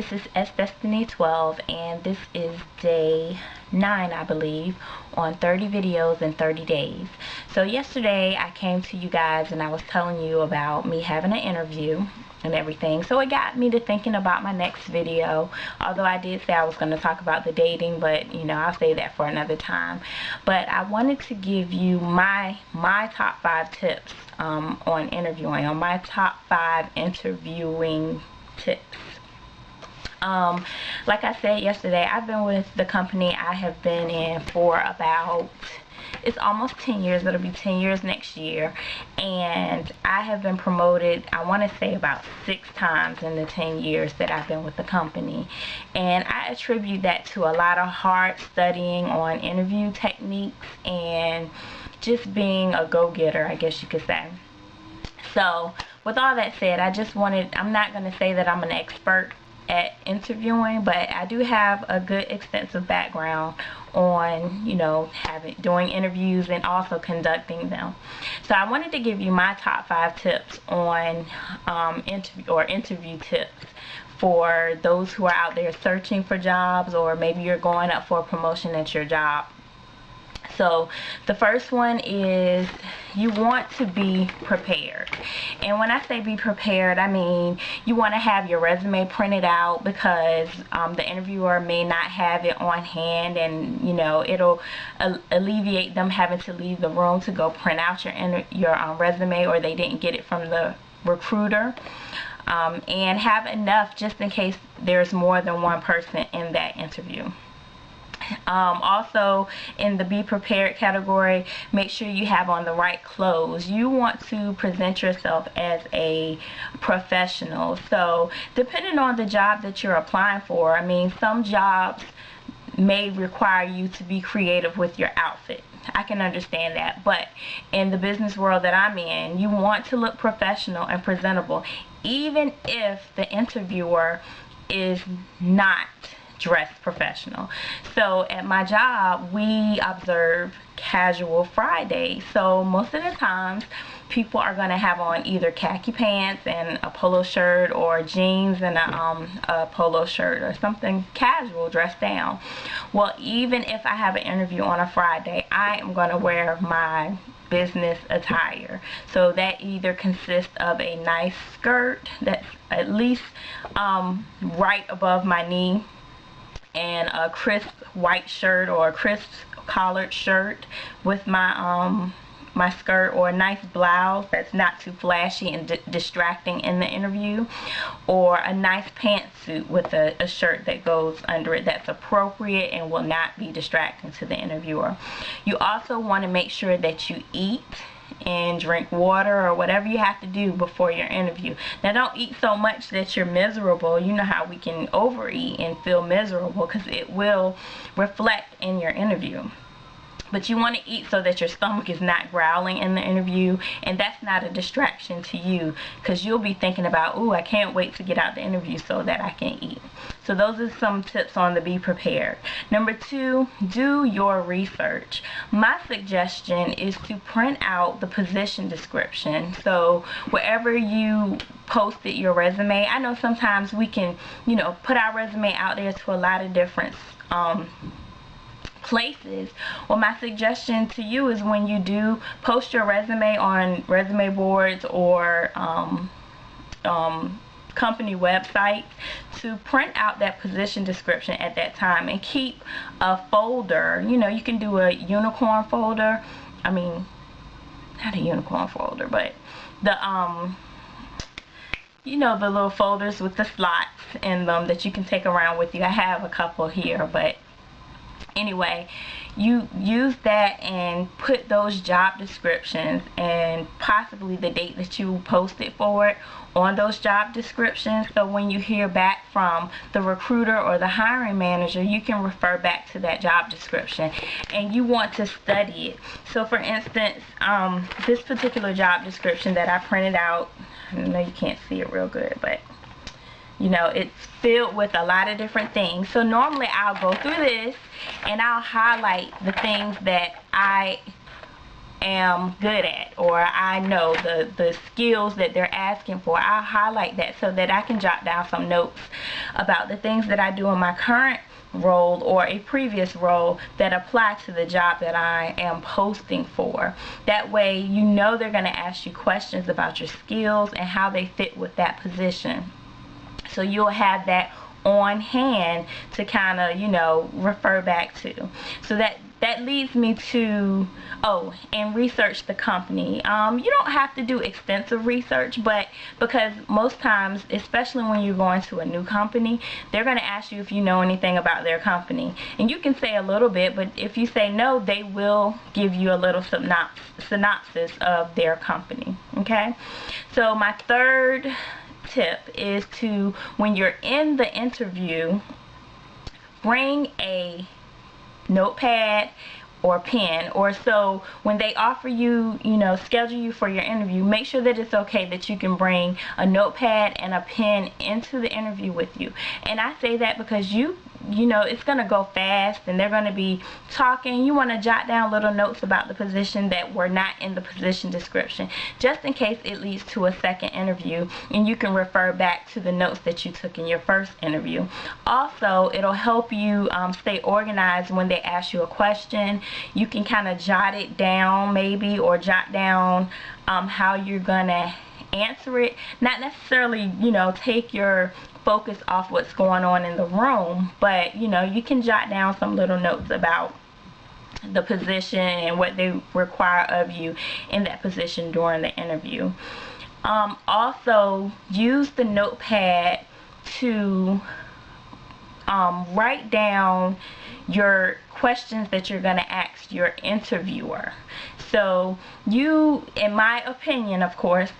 this is S Destiny 12, and this is day 9, I believe, on 30 videos in 30 days. So yesterday I came to you guys and I was telling you about me having an interview and everything. So it got me to thinking about my next video, although I did say I was going to talk about the dating, but you know, I'll save that for another time. But I wanted to give you my top 5 tips on interviewing, on my top 5 interviewing tips. Like I said yesterday, I've been with the company I have been in for about, it's almost 10 years. It'll be 10 years next year, and I have been promoted, I want to say, about 6 times in the 10 years that I've been with the company. And I attribute that to a lot of hard studying on interview techniques and just being a go-getter, I guess you could say. So with all that said, I'm not going to say that I'm an expert at interviewing, but I do have a good extensive background on, you know, doing interviews and also conducting them. So I wanted to give you my top 5 tips on interview tips for those who are out there searching for jobs, or maybe you're going up for a promotion at your job. So the first one is you want to be prepared. And when I say be prepared, I mean you want to have your resume printed out, because the interviewer may not have it on hand, and you know, it'll alleviate them having to leave the room to go print out your resume, or they didn't get it from the recruiter. And have enough just in case there's more than one person in that interview. Also, in the be prepared category, make sure you have on the right clothes. You want to present yourself as a professional. So depending on the job that you're applying for, I mean, some jobs may require you to be creative with your outfit. I can understand that, but in the business world that I'm in, you want to look professional and presentable, even if the interviewer is not dressed professional. So at my job, we observe casual Friday. So most of the times people are going to have on either khaki pants and a polo shirt, or jeans and a polo shirt, or something casual, dressed down. Well, even if I have an interview on a Friday, I am going to wear my business attire. So that either consists of a nice skirt that's at least right above my knee, and a crisp white shirt or a crisp collared shirt with my my skirt, or a nice blouse that's not too flashy and distracting in the interview, or a nice pantsuit with a shirt that goes under it that's appropriate and will not be distracting to the interviewer. You also want to make sure that you eat and drink water, or whatever you have to do before your interview. Now, don't eat so much that you're miserable. You know how we can overeat and feel miserable, because it will reflect in your interview. But you want to eat so that your stomach is not growling in the interview, and that's not a distraction to you, because you'll be thinking about, ooh, I can't wait to get out the interview so that I can eat. So those are some tips on the be prepared. Number 2, do your research. My suggestion is to print out the position description. So wherever you posted your resume, I know sometimes we can, you know, put our resume out there to a lot of different places. Well, my suggestion to you is, when you do post your resume on resume boards or company websites, to print out that position description at that time and keep a folder. You know, you can do a unicorn folder. I mean, not a unicorn folder, but the you know, the little folders with the slots in them that you can take around with you. I have a couple here, but anyway, you use that and put those job descriptions and possibly the date that you posted for it on those job descriptions. So when you hear back from the recruiter or the hiring manager, you can refer back to that job description, and you want to study it. So for instance, this particular job description that I printed out, I know you can't see it real good, but you know, it's filled with a lot of different things. So normally I'll go through this and I'll highlight the things that I am good at, or I know the skills that they're asking for. I highlight that so that I can jot down some notes about the things that I do in my current role or a previous role that apply to the job that I am posting for. That way you know they're going to ask you questions about your skills and how they fit with that position. So you'll have that on hand to kind of, you know, refer back to. So that leads me to, and research the company. You don't have to do extensive research, but because most times, especially when you're going to a new company, they're going to ask you if you know anything about their company. And you can say a little bit, but if you say no, they will give you a little synopsis of their company. Okay? So my third tip is to, when you're in the interview, bring a notepad or pen, or so when they offer you, you know, schedule you for your interview, make sure that it's okay that you can bring a notepad and a pen into the interview with you. And I say that because you know it's going to go fast and they're going to be talking. You want to jot down little notes about the position that were not in the position description, just in case it leads to a second interview, and you can refer back to the notes that you took in your first interview. Also, it'll help you stay organized when they ask you a question. You can kind of jot it down maybe, or jot down how you're gonna answer it. Not necessarily, you know, take your focus off what's going on in the room, but you know, you can jot down some little notes about the position and what they require of you in that position during the interview. Also, use the notepad to write down your questions that you're going to ask your interviewer. So you, in my opinion, of course,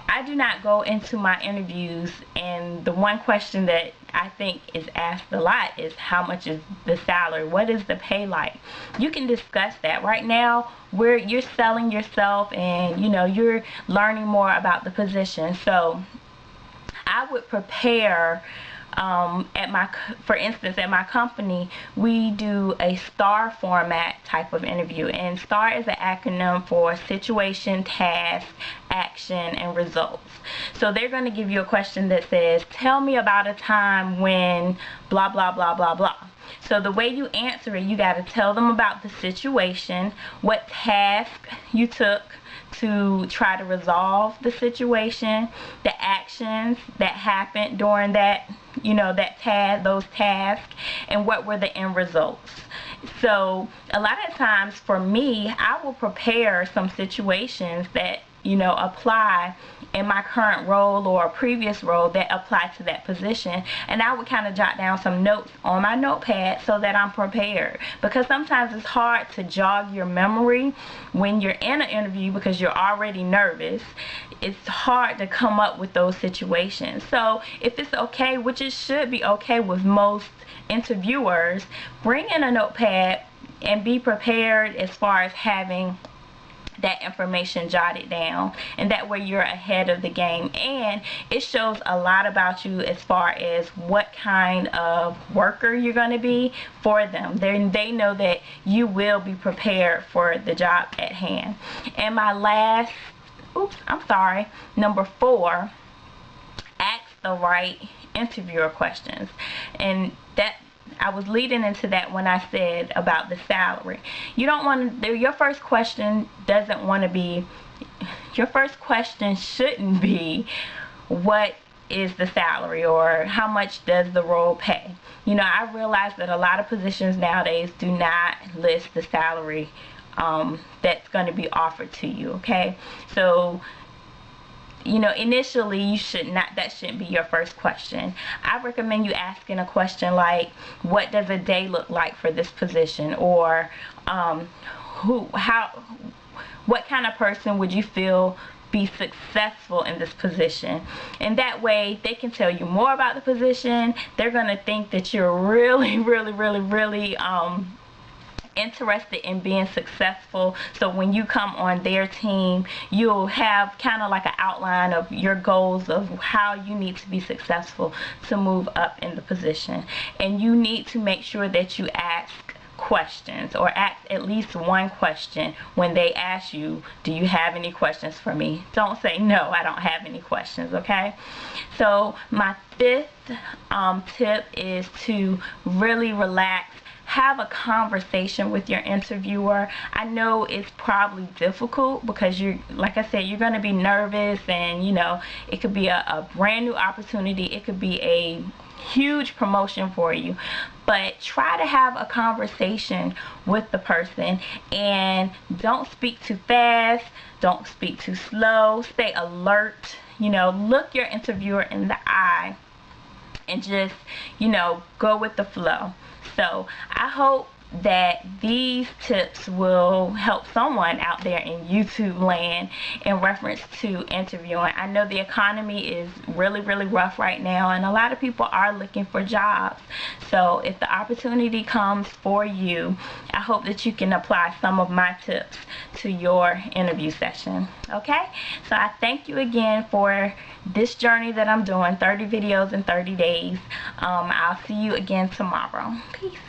I do not go into my interviews and the one question that I think is asked a lot is, how much is the salary? What is the pay like? You can discuss that. Right now, you're selling yourself, and you know, you're learning more about the position. So I would prepare, for instance, at my company, we do a STAR format type of interview, and STAR is an acronym for situation, task, action, and results. So they're going to give you a question that says, tell me about a time when blah blah blah blah blah. So the way you answer it, you got to tell them about the situation, what task you took to try to resolve the situation, the actions that happened during that, you know, those tasks, and what were the end results. So a lot of times for me, I will prepare some situations that, you know, apply in my current role or a previous role that apply to that position, and I would kind of jot down some notes on my notepad so that I'm prepared, because sometimes it's hard to jog your memory when you're in an interview because you're already nervous. It's hard to come up with those situations. So if it's okay, which it should be okay with most interviewers, bring in a notepad and be prepared as far as having that information jotted down, and that way you're ahead of the game, and it shows a lot about you as far as what kind of worker you're going to be for them. They know that you will be prepared for the job at hand. And my last, number 4, ask the right interviewer questions. And that, I was leading into that when I said about the salary. You don't want to, your first question shouldn't be what is the salary or how much does the role pay. You know, I realize that a lot of positions nowadays do not list the salary that's going to be offered to you. Okay, so you know, initially that shouldn't be your first question. I recommend you asking a question like, what does a day look like for this position? Or what kind of person would you feel be successful in this position? And that way they can tell you more about the position. They're going to think that you're really interested in being successful, so when you come on their team, you'll have kind of like an outline of your goals of how you need to be successful to move up in the position. And you need to make sure that you ask questions, or ask at least one question when they ask you, do you have any questions for me? Don't say, no, I don't have any questions, okay? So my fifth tip is to really relax. Have a conversation with your interviewer. I know it's probably difficult because you're, like I said, you're going to be nervous, and you know, it could be a brand new opportunity. It could be a huge promotion for you, but try to have a conversation with the person, and don't speak too fast, don't speak too slow, stay alert, you know, look your interviewer in the eye and just, you know, go with the flow. So I hope that these tips will help someone out there in YouTube land in reference to interviewing. I know the economy is really rough right now, and a lot of people are looking for jobs. So if the opportunity comes for you, I hope that you can apply some of my tips to your interview session. Okay, so I thank you again for this journey that I'm doing, 30 videos in 30 days. I'll see you again tomorrow. Peace.